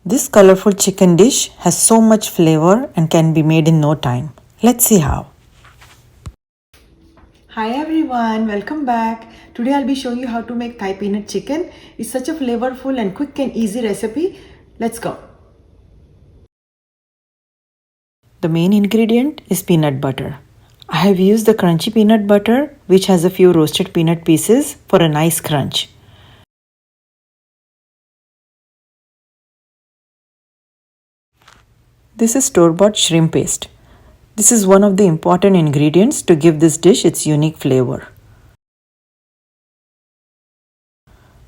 This colorful chicken dish has so much flavor and can be made in no time. Let's see how. Hi everyone, welcome back. Today I'll be showing you how to make Thai peanut chicken. It's such a flavorful and quick and easy recipe. Let's go. The main ingredient is peanut butter. I have used the crunchy peanut butter which has a few roasted peanut pieces for a nice crunch. This is store-bought shrimp paste. This is one of the important ingredients to give this dish its unique flavor.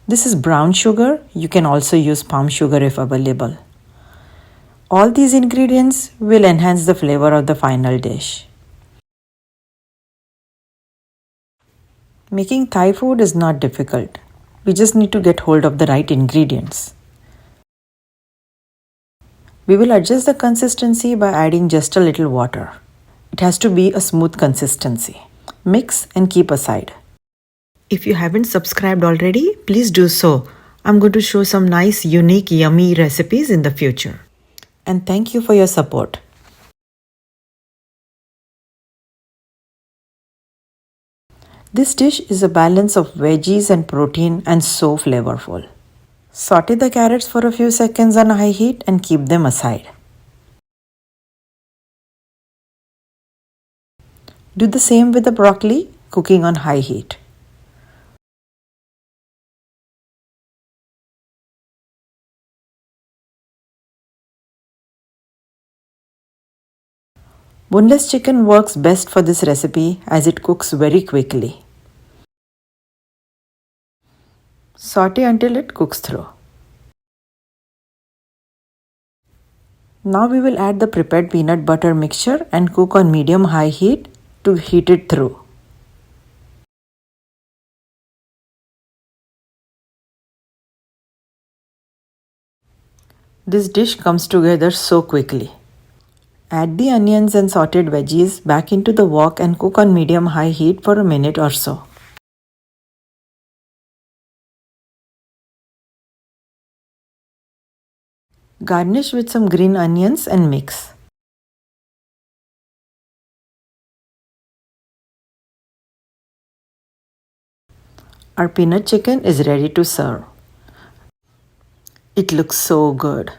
This is brown sugar. You can also use palm sugar if available. All these ingredients will enhance the flavor of the final dish. Making Thai food is not difficult. We just need to get hold of the right ingredients. We will adjust the consistency by adding just a little water. It has to be a smooth consistency. Mix and keep aside. If you haven't subscribed already, please do so. I'm going to show some nice, unique, yummy recipes in the future. And thank you for your support. This dish is a balance of veggies and protein and so flavorful. Saute the carrots for a few seconds on high heat and keep them aside. Do the same with the broccoli, cooking on high heat. Boneless chicken works best for this recipe as it cooks very quickly. Saute until it cooks through. Now we will add the prepared peanut butter mixture and cook on medium-high heat to heat it through. This dish comes together so quickly. Add the onions and sauteed veggies back into the wok and cook on medium-high heat for a minute or so. Garnish with some green onions and mix. Our peanut chicken is ready to serve. It looks so good.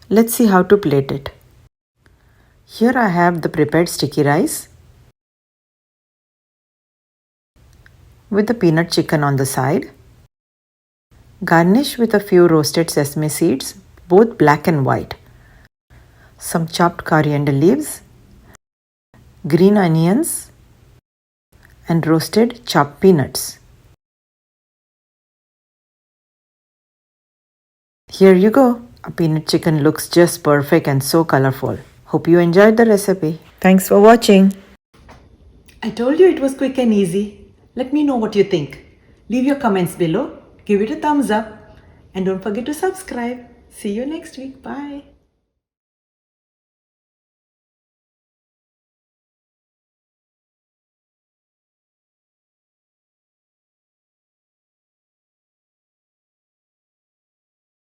Let's see how to plate it. Here I have the prepared sticky rice with the peanut chicken on the side. Garnish with a few roasted sesame seeds, both black and white. Some chopped coriander leaves, green onions, and roasted chopped peanuts. Here you go. A peanut chicken looks just perfect and so colorful. Hope you enjoyed the recipe. Thanks for watching. I told you it was quick and easy. Let me know what you think. Leave your comments below. Give it a thumbs up. And don't forget to subscribe. See you next week. Bye.